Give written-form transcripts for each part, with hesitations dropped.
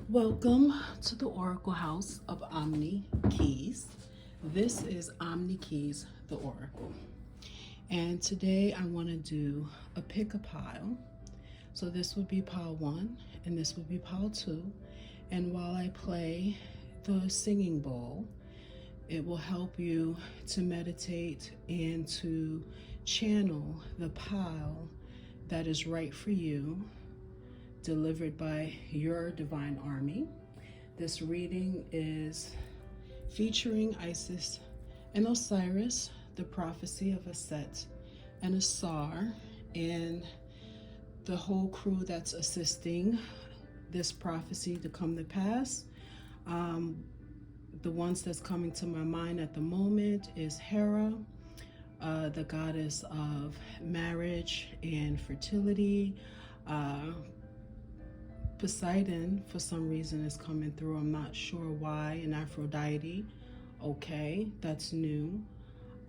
Welcome to the Oracle House of Omni Keys. This is Omni Keys, the Oracle. And today I want to do a pick a pile. So this would be pile 1 and this would be pile 2. And while I play the singing bowl, it will help you to meditate and to channel the pile that is right for you, delivered by your divine army. This reading is featuring Isis and Osiris, the prophecy of Aset and Asar, and the whole crew that's assisting this prophecy to come to pass. The ones that's coming to my mind at the moment is Hera, the goddess of marriage and fertility. Poseidon, for some reason, is coming through. I'm not sure why. And Aphrodite. Okay, that's new.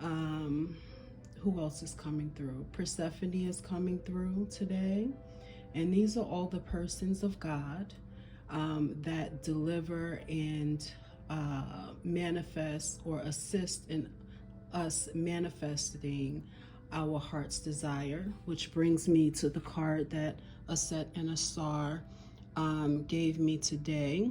Who else is coming through? Persephone is coming through today. And these are all the persons of God that deliver and manifest or assist in us manifesting our heart's desire, which brings me to the card that Aset and Asar gave me today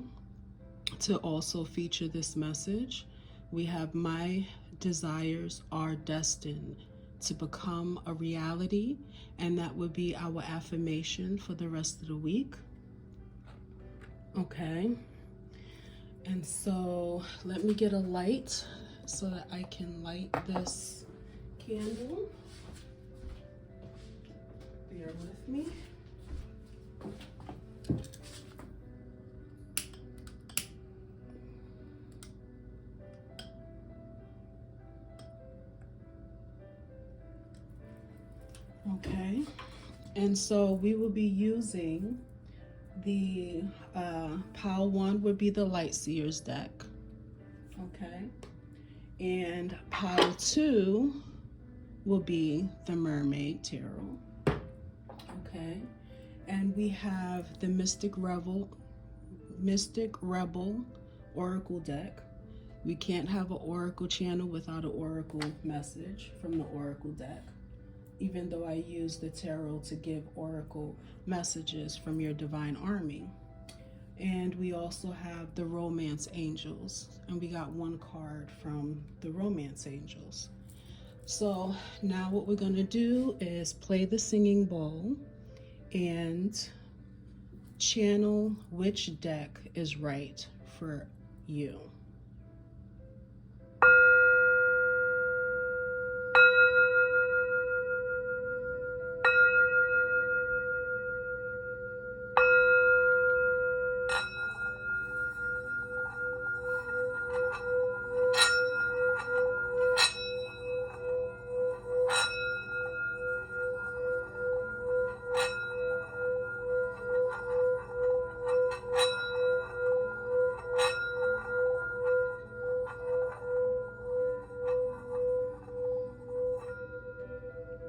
to also feature this message. We have my desires are destined to become a reality, and that would be our affirmation for the rest of the week. Okay, and so let me get a light so that I can light this candle. Bear with me. Okay, and so we will be using the pile 1 would be the Light Seers deck. Okay, and pile 2 will be the Mermaid Tarot. Okay, and we have the Mystic Rebel Oracle deck. We can't have an Oracle channel without an Oracle message from the Oracle deck, even though I use the tarot to give Oracle messages from your divine army. And we also have the Romance Angels, and we got one card from the Romance Angels. So now what we're going to do is play the singing bowl and channel which deck is right for you.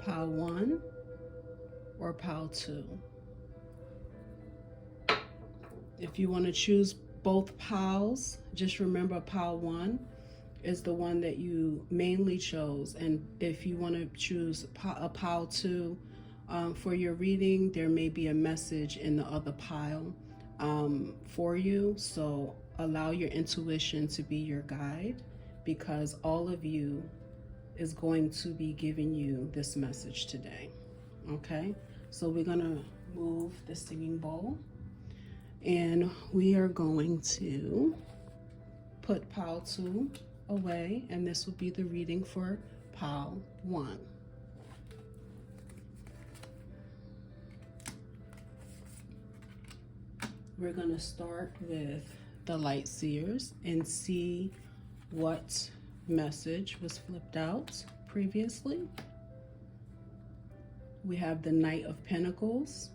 Pile 1 or pile 2. If you want to choose both piles, just remember pile 1 is the one that you mainly chose. And if you want to choose a pile 2 for your reading, there may be a message in the other pile for you. So allow your intuition to be your guide, because all of you is going to be giving you this message today. Okay, so we're gonna move the singing bowl, and we are going to put pile 2 away, and this will be the reading for pile 1. We're gonna start with the Light Seers and see what message was flipped out previously. We have the Knight of Pentacles.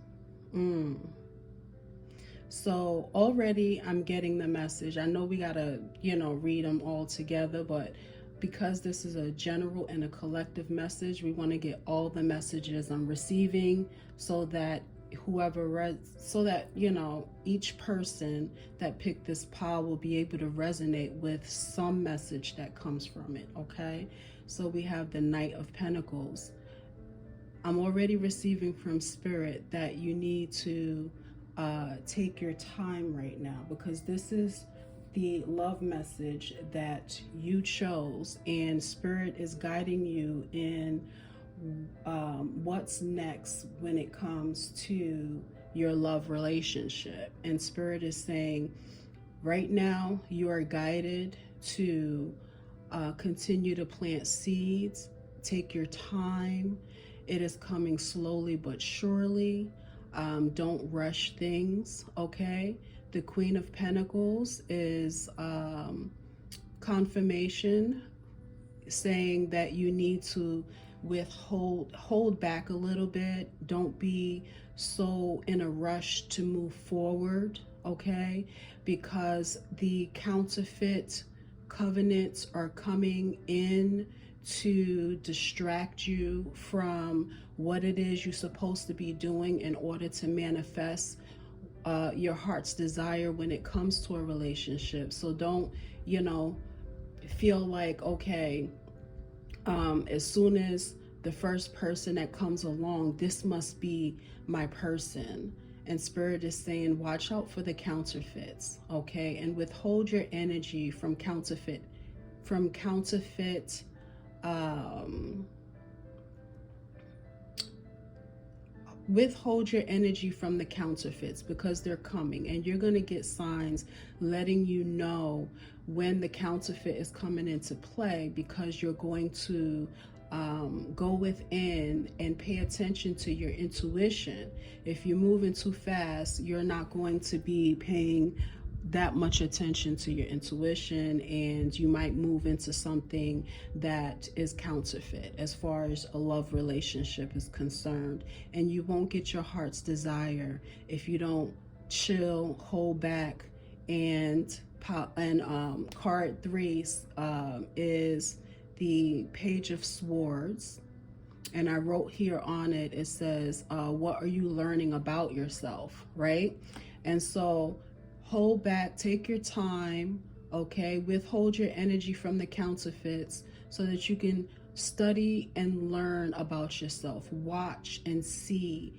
So already I'm getting the message. I know we gotta, read them all together, but because this is a general and a collective message, we want to get all the messages I'm receiving so that so that each person that picked this pile will be able to resonate with some message that comes from it. Okay, so we have the Knight of Pentacles. I'm already receiving from Spirit that you need to take your time right now, because this is the love message that you chose, and Spirit is guiding you in what's next when it comes to your love relationship. And Spirit is saying right now you are guided to continue to plant seeds. Take your time. It is coming slowly but surely. Don't rush things, okay? The Queen of Pentacles is confirmation, saying that you need to hold back a little bit. Don't be so in a rush to move forward, okay? Because the counterfeit covenants are coming in to distract you from what it is you're supposed to be doing in order to manifest your heart's desire when it comes to a relationship. So don't, feel like, okay, as soon as the first person that comes along, this must be my person. And Spirit is saying, watch out for the counterfeits, okay? And withhold your energy from counterfeit withhold your energy from the counterfeits, because they're coming, and you're going to get signs letting you know when the counterfeit is coming into play, because you're going to go within and pay attention to your intuition. If you're moving too fast, you're not going to be paying that much attention to your intuition, and you might move into something that is counterfeit as far as a love relationship is concerned. And you won't get your heart's desire if you don't chill, hold back. And card 3 is the Page of Swords, and I wrote here on it, it says, what are you learning about yourself, right? And so hold back, take your time, okay? Withhold your energy from the counterfeits so that you can study and learn about yourself. Watch and see.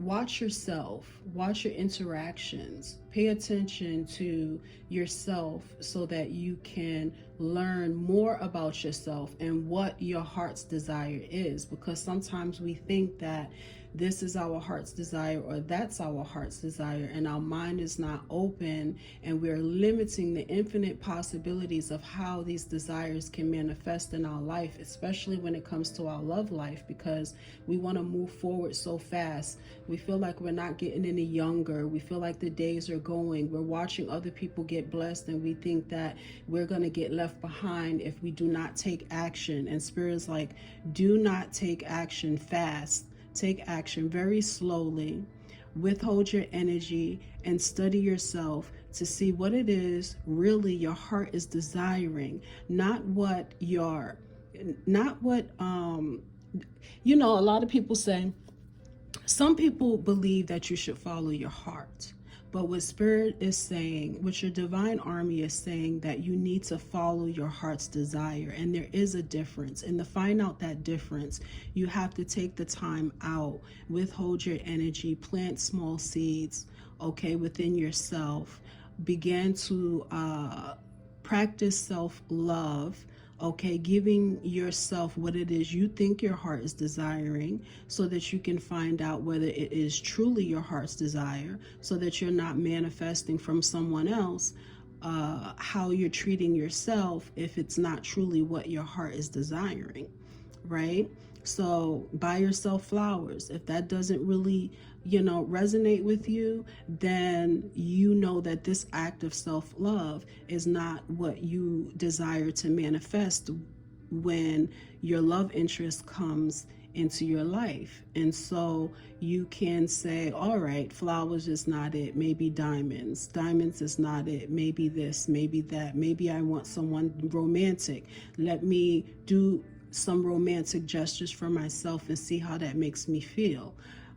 Watch yourself, watch your interactions, pay attention to yourself so that you can learn more about yourself and what your heart's desire is. Because sometimes we think that this is our heart's desire or that's our heart's desire, and our mind is not open, and we're limiting the infinite possibilities of how these desires can manifest in our life, especially when it comes to our love life, because we want to move forward so fast. We feel like we're not getting any younger. We feel like the days are going. We're watching other people get blessed, and we think that we're going to get left behind if we do not take action. And Spirit is like, do not take action fast. Take action very slowly. Withhold your energy and study yourself to see what it is really your heart is desiring, not what a lot of people say, some people believe that you should follow your heart. But what Spirit is saying, what your divine army is saying, that you need to follow your heart's desire. And there is a difference. And to find out that difference, you have to take the time out, withhold your energy, plant small seeds, okay, within yourself. Begin to practice self-love. Okay, giving yourself what it is you think your heart is desiring, so that you can find out whether it is truly your heart's desire, so that you're not manifesting from someone else how you're treating yourself if it's not truly what your heart is desiring, right? So buy yourself flowers. If that doesn't really resonate with you, then you know that this act of self-love is not what you desire to manifest when your love interest comes into your life. And so you can say, all right, flowers is not it. Maybe diamonds is not it. Maybe this, maybe that. Maybe I want someone romantic. Let me do some romantic gestures for myself and see how that makes me feel.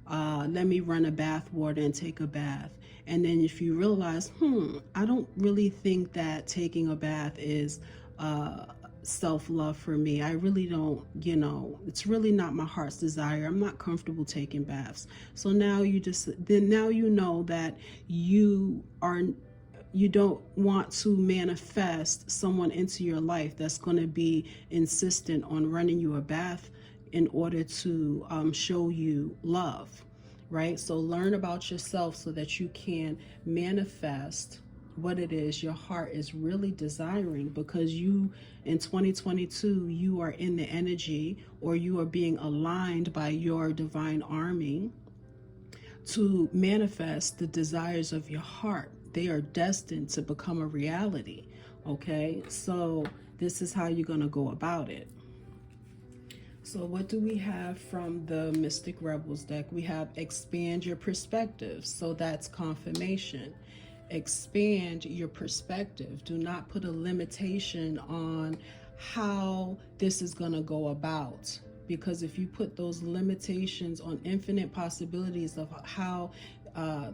let me run a bath water and take a bath. And then if you realize, I don't really think that taking a bath is self-love for me. I really don't, it's really not my heart's desire. I'm not comfortable taking baths. So now now you know that you don't want to manifest someone into your life that's going to be insistent on running you a bath in order to show you love, right? So learn about yourself so that you can manifest what it is your heart is really desiring, because you in 2022 you are in the energy, or you are being aligned by your divine army to manifest the desires of your heart. They are destined to become a reality. Okay, so this is how you're going to go about it. So what do we have from the Mystic Rebels deck? We have expand your perspective. So that's confirmation. Expand your perspective. Do not put a limitation on how this is going to go about. Because if you put those limitations on infinite possibilities of how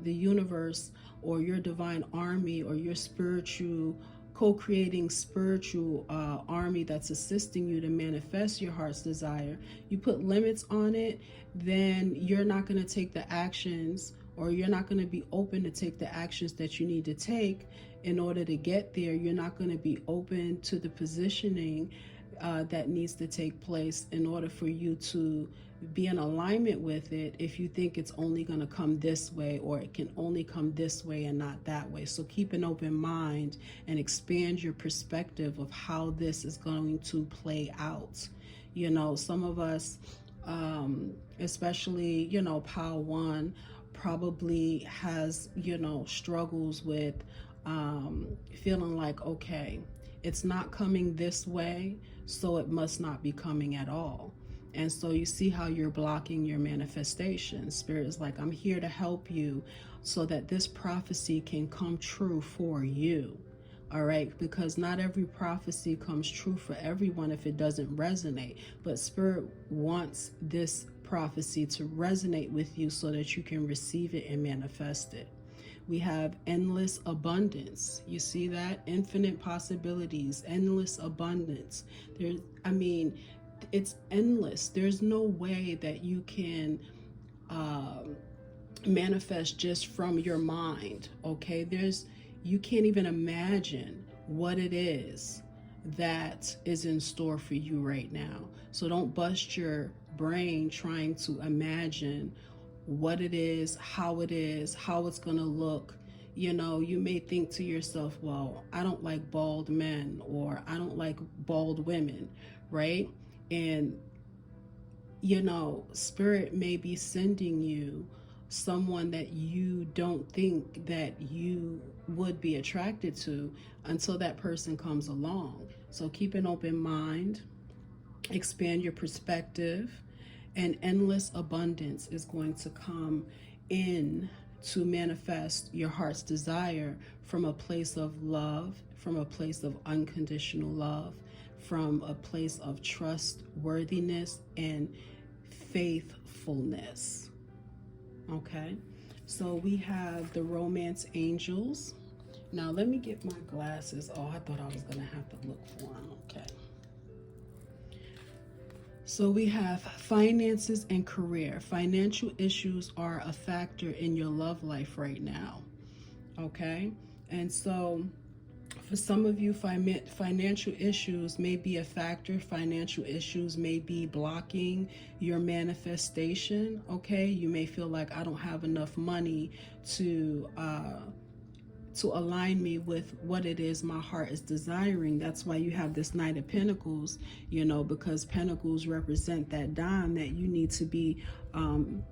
the universe or your divine army or your spiritual co-creating spiritual army that's assisting you to manifest your heart's desire, you put limits on it, then you're not going to take the actions, or you're not going to be open to take the actions that you need to take in order to get there. You're not going to be open to the positioning that needs to take place in order for you to be in alignment with it, if you think it's only going to come this way, or it can only come this way and not that way. So keep an open mind and expand your perspective of how this is going to play out. Some of us, especially, Pile 1 probably has, struggles with feeling like, okay, it's not coming this way, so it must not be coming at all. And so you see how you're blocking your manifestation. Spirit is like, I'm here to help you so that this prophecy can come true for you. All right, because not every prophecy comes true for everyone if it doesn't resonate. But Spirit wants this prophecy to resonate with you so that you can receive it and manifest it. We have endless abundance. You see that? Infinite possibilities, endless abundance. It's endless. There's no way that you can manifest just from your mind. Okay, you can't even imagine what it is that is in store for you right now. So don't bust your brain trying to imagine what it is, how it's going to look. You may think to yourself, well, I don't like bald men, or I don't like bald women, right? And, Spirit may be sending you someone that you don't think that you would be attracted to until that person comes along. So keep an open mind, expand your perspective, and endless abundance is going to come in to manifest your heart's desire from a place of love, from a place of unconditional love, from a place of trustworthiness and faithfulness. Okay, so we have the romance angels. Now let me get my glasses. Oh, I thought I was gonna have to look for them. Okay. So we have finances and career. Financial issues are a factor in your love life right now. Okay, and so for some of you, financial issues may be a factor. Financial issues may be blocking your manifestation. Okay, you may feel like, I don't have enough money to align me with what it is my heart is desiring. That's why you have this Knight of Pentacles, because Pentacles represent that dime that you need to be you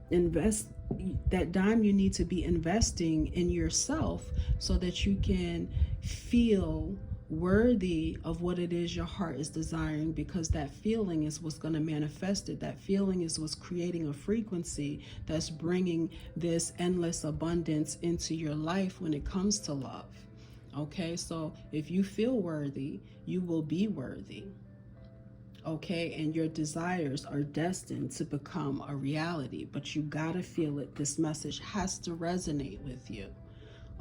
need to be investing in yourself so that you can feel worthy of what it is your heart is desiring, because that feeling is what's going to manifest it. That feeling is what's creating a frequency that's bringing this endless abundance into your life when it comes to love. Okay, so if you feel worthy, you will be worthy. Okay, and your desires are destined to become a reality, but you gotta feel it. This message has to resonate with you.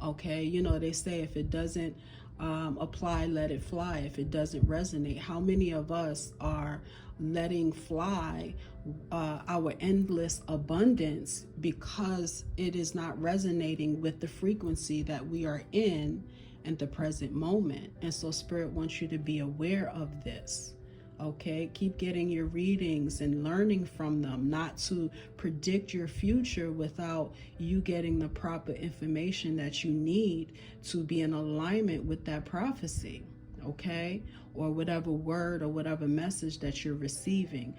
Okay, you know, they say if it doesn't apply, let it fly. If it doesn't resonate, how many of us are letting fly our endless abundance because it is not resonating with the frequency that we are in the present moment? And so Spirit wants you to be aware of this. Okay, keep getting your readings and learning from them, not to predict your future without you getting the proper information that you need to be in alignment with that prophecy. Okay, or whatever word or whatever message that you're receiving.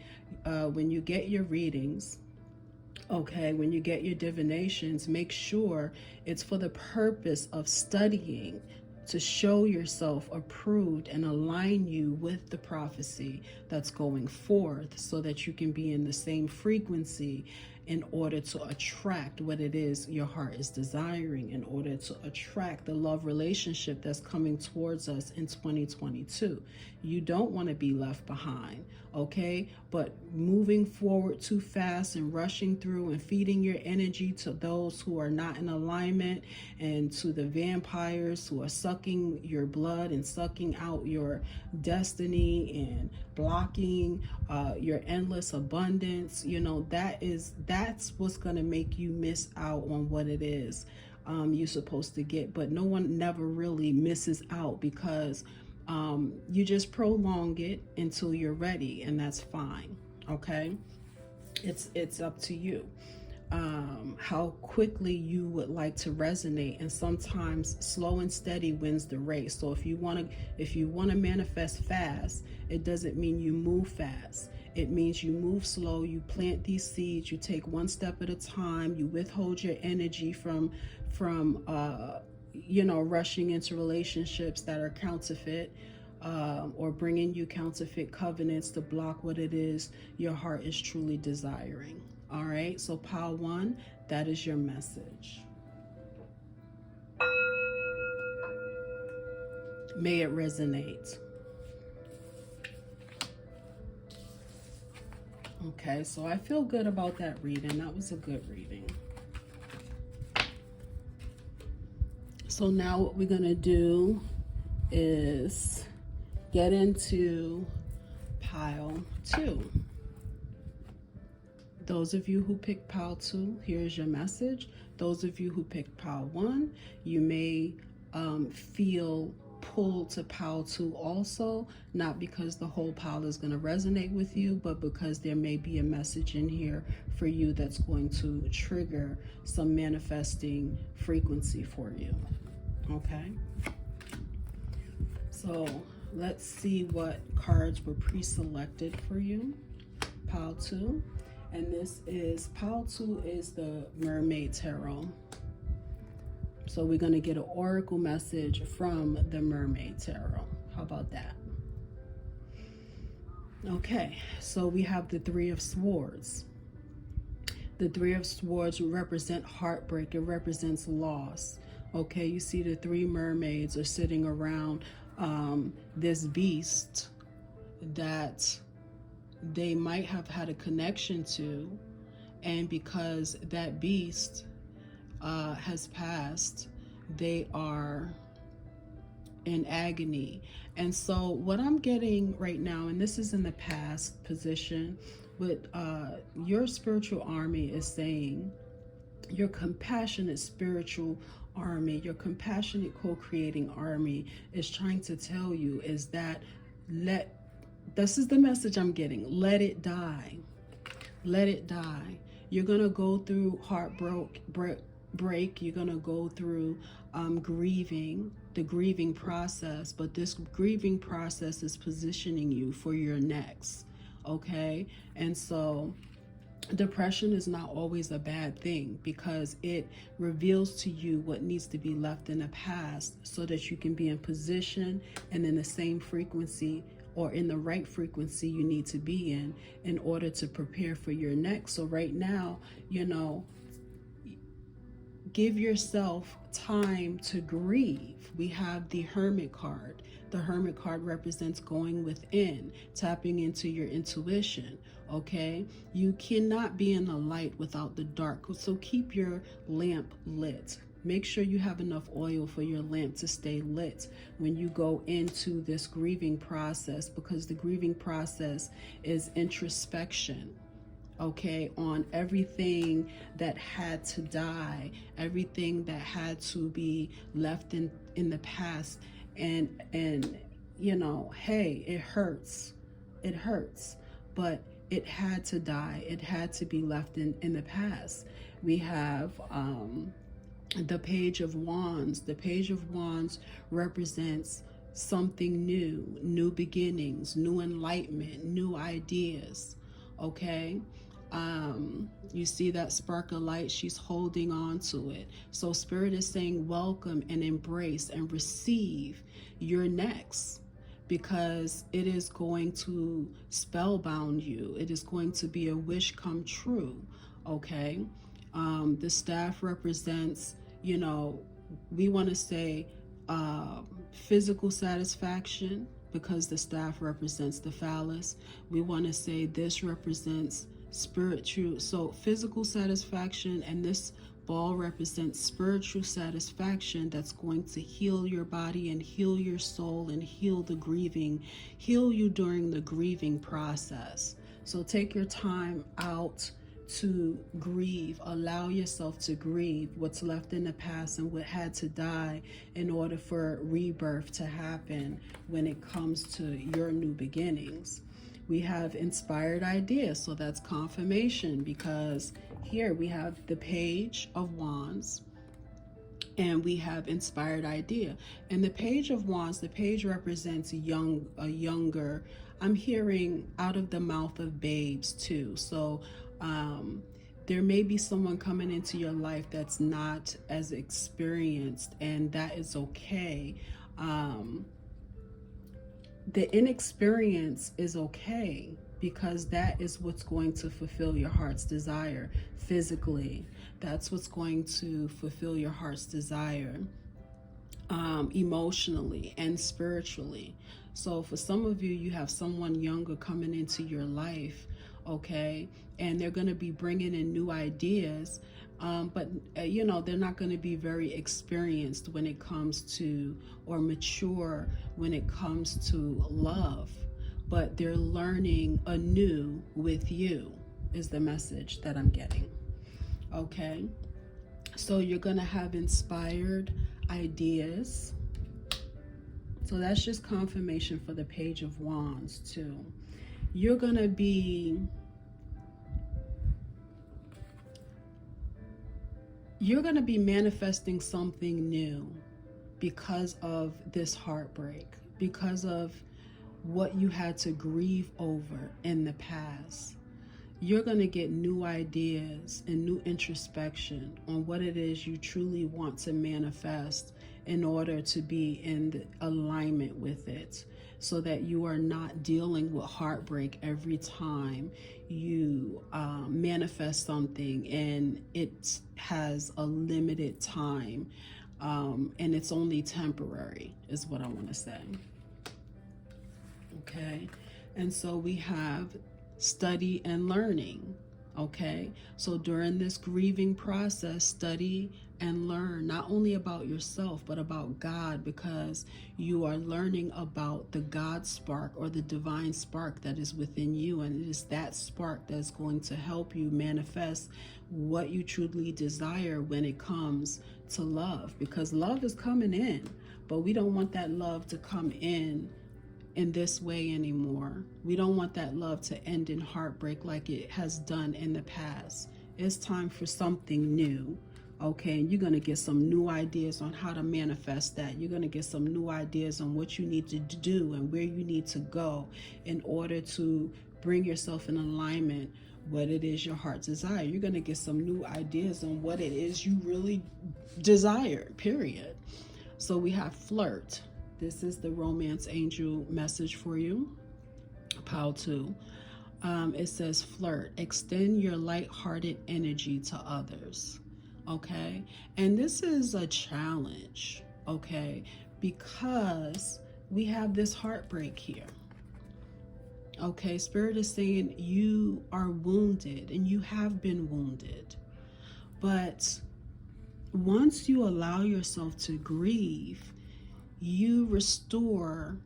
When you get your readings, okay, when you get your divinations, make sure it's for the purpose of studying, to show yourself approved and align you with the prophecy that's going forth, so that you can be in the same frequency in order to attract what it is your heart is desiring, in order to attract the love relationship that's coming towards us in 2022. You don't want to be left behind, okay? But moving forward too fast and rushing through and feeding your energy to those who are not in alignment, and to the vampires who are sucking your blood and sucking out your destiny and blocking your endless abundance, you know, that's what's going to make you miss out on what it is you're supposed to get. But no one never really misses out, because you just prolong it until you're ready, and that's fine. Okay, it's up to you how quickly you would like to resonate. And sometimes slow and steady wins the race. So if you want to manifest fast, it doesn't mean you move fast. It means you move slow, you plant these seeds, you take one step at a time, you withhold your energy from rushing into relationships that are counterfeit, or bringing you counterfeit covenants to block what it is your heart is truly desiring. All right, so pile 1, that is your message. May it resonate. Okay, so I feel good about that reading. That was a good reading. So now what we're going to do is get into pile 2. Those of you who picked pile 2, here's your message. Those of you who picked pile 1, you may feel pulled to pile 2 also, not because the whole pile is going to resonate with you, but because there may be a message in here for you that's going to trigger some manifesting frequency for you. Okay, so let's see what cards were pre-selected for you. Pile 2. And this is, pile 2 is the Mermaid Tarot. So we're going to get an oracle message from the Mermaid Tarot. How about that? Okay, so we have the Three of Swords. The Three of Swords represent heartbreak. It represents loss. Okay, you see the 3 mermaids are sitting around this beast that they might have had a connection to, and because that beast has passed, they are in agony. And so what I'm getting right now, and this is in the past position, what your spiritual army is saying, your compassionate spiritual army, your compassionate co-creating army is trying to tell you is that this is the message I'm getting. Let it die. Let it die. You're going to go through heartbreak. You're going to go through grieving, the grieving process. But this grieving process is positioning you for your next. Okay? And so depression is not always a bad thing, because it reveals to you what needs to be left in the past so that you can be in position and in the same frequency, or in the right frequency you need to be in order to prepare for your next. So right now, give yourself time to grieve. We have the Hermit card. The Hermit card represents going within, tapping into your intuition. Okay, you cannot be in the light without the dark, so keep your lamp lit. Make sure you have enough oil for your lamp to stay lit when you go into this grieving process, because the grieving process is introspection, okay, on everything that had to die, everything that had to be left in the past. And you know, hey, it hurts, but it had to die, it had to be left in the past. We have the Page of Wands. The Page of Wands represents something new, new beginnings, new enlightenment, new ideas. Okay, you see that spark of light, she's holding on to it. So Spirit is saying welcome and embrace and receive your next, because it is going to spellbound you. It is going to be a wish come true. Okay, the staff represents, you know, we want to say physical satisfaction, because the staff represents the phallus. We want to say this represents spiritual, so physical satisfaction, and this ball represents spiritual satisfaction that's going to heal your body and heal your soul and heal the grieving, heal you during the grieving process. So take your time out to grieve. Allow yourself to grieve what's left in the past and what had to die in order for rebirth to happen when it comes to your new beginnings. We have inspired ideas, so that's confirmation, because here we have the Page of Wands and we have inspired idea. And the Page of Wands, the page represents a younger, I'm hearing out of the mouth of babes too. So there may be someone coming into your life that's not as experienced, and that is okay. The inexperience is okay, because that is what's going to fulfill your heart's desire physically. That's what's going to fulfill your heart's desire emotionally and spiritually. So for some of you, you have someone younger coming into your life, okay, and they're going to be bringing in new ideas, but you know, they're not going to be very experienced when it comes to, or mature when it comes to love, but they're learning anew with you, is the message that I'm getting. Okay, so you're going to have inspired ideas. So that's just confirmation for the Page of Wands too. You're going to be manifesting something new because of this heartbreak, because of what you had to grieve over in the past. You're going to get new ideas and new introspection on what it is you truly want to manifest in order to be in alignment with it, so that you are not dealing with heartbreak every time you manifest something and it has a limited time, and it's only temporary, is what I want to say. Okay, and so we have study and learning. Okay, so during this grieving process, study and learn not only about yourself but about God, because you are learning about the God spark, or the divine spark that is within you, and it is that spark that's going to help you manifest what you truly desire when it comes to love, because love is coming in, but we don't want that love to come in this way anymore. We don't want that love to end in heartbreak like it has done in the past. It's time for something new. Okay, and you're going to get some new ideas on how to manifest that. You're going to get some new ideas on what you need to do and where you need to go in order to bring yourself in alignment what it is your heart desire. You're going to get some new ideas on what it is you really desire, period. So we have flirt. This is the romance angel message for you. Pile 2. It says flirt. Extend your light-hearted energy to others. Okay, and this is a challenge, okay, because we have this heartbreak here. Okay, Spirit is saying you are wounded and you have been wounded. But once you allow yourself to grieve, you restore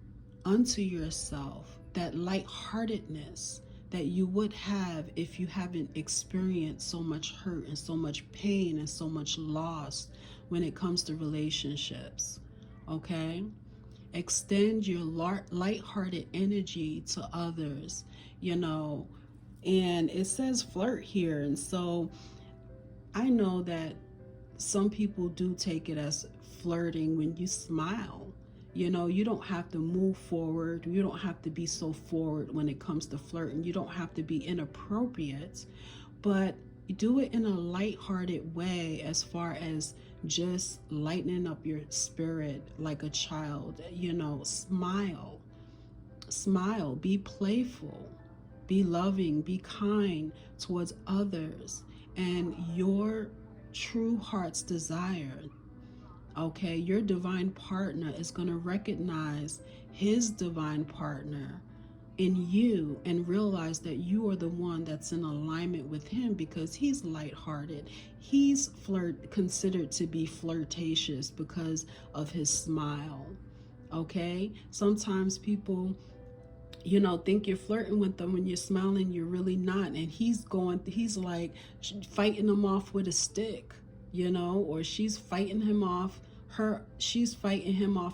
unto yourself that lightheartedness that you would have if you haven't experienced so much hurt and so much pain and so much loss when it comes to relationships. Okay? Extend your lighthearted energy to others, and it says flirt here. And so I know that some people do take it as flirting when you smile. You don't have to move forward. You don't have to be so forward when it comes to flirting. You don't have to be inappropriate, but do it in a lighthearted way, as far as just lightening up your spirit like a child. Smile, be playful, be loving, be kind towards others, and your true heart's desire. Okay, your divine partner is going to recognize his divine partner in you and realize that you are the one that's in alignment with him, because he's lighthearted. He's considered to be flirtatious because of his smile. Okay, sometimes people think you're flirting with them when you're smiling. You're really not. And he's like fighting them off with a stick, or she's fighting him off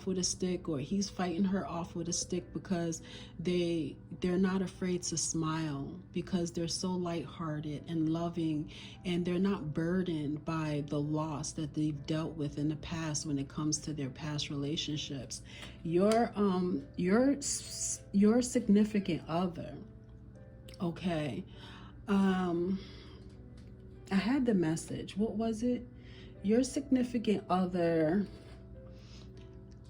with a stick, or he's fighting her off with a stick, because they're not afraid to smile, because they're so lighthearted and loving, and they're not burdened by the loss that they've dealt with in the past when it comes to their past relationships. Your significant other, okay, I had the message. What was it? Your significant other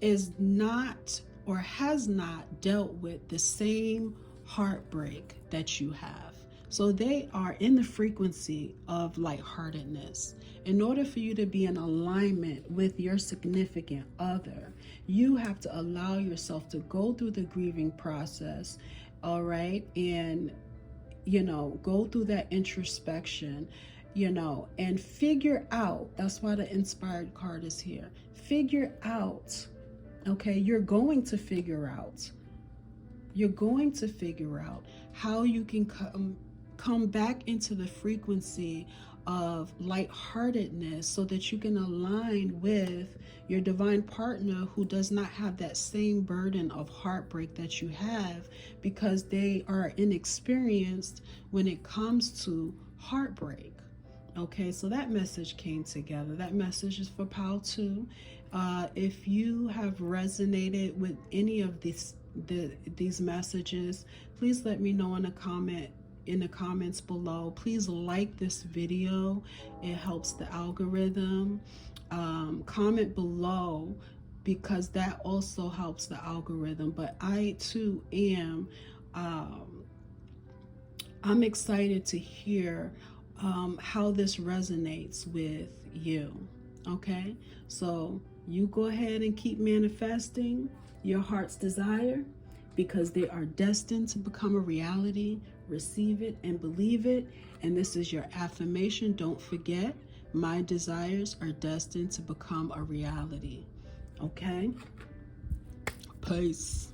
is not, or has not, dealt with the same heartbreak that you have. So they are in the frequency of lightheartedness. In order for you to be in alignment with your significant other, you have to allow yourself to go through the grieving process, all right? And, go through that introspection, and figure out. That's why the inspired card is here. Figure out, okay? You're going to figure out how you can come back into the frequency of lightheartedness, so that you can align with your divine partner, who does not have that same burden of heartbreak that you have, because they are inexperienced when it comes to heartbreak. Okay, so that message came together. That message is for Pile 2. If you have resonated with any of these messages, please let me know in the comments below. Please like this video. It helps the algorithm. Comment below, because that also helps the algorithm. But I too am I'm excited to hear how this resonates with you. Okay, so you go ahead and keep manifesting your heart's desire, because they are destined to become a reality. Receive it and believe it. And this is your affirmation. Don't forget, my desires are destined to become a reality. Okay, peace.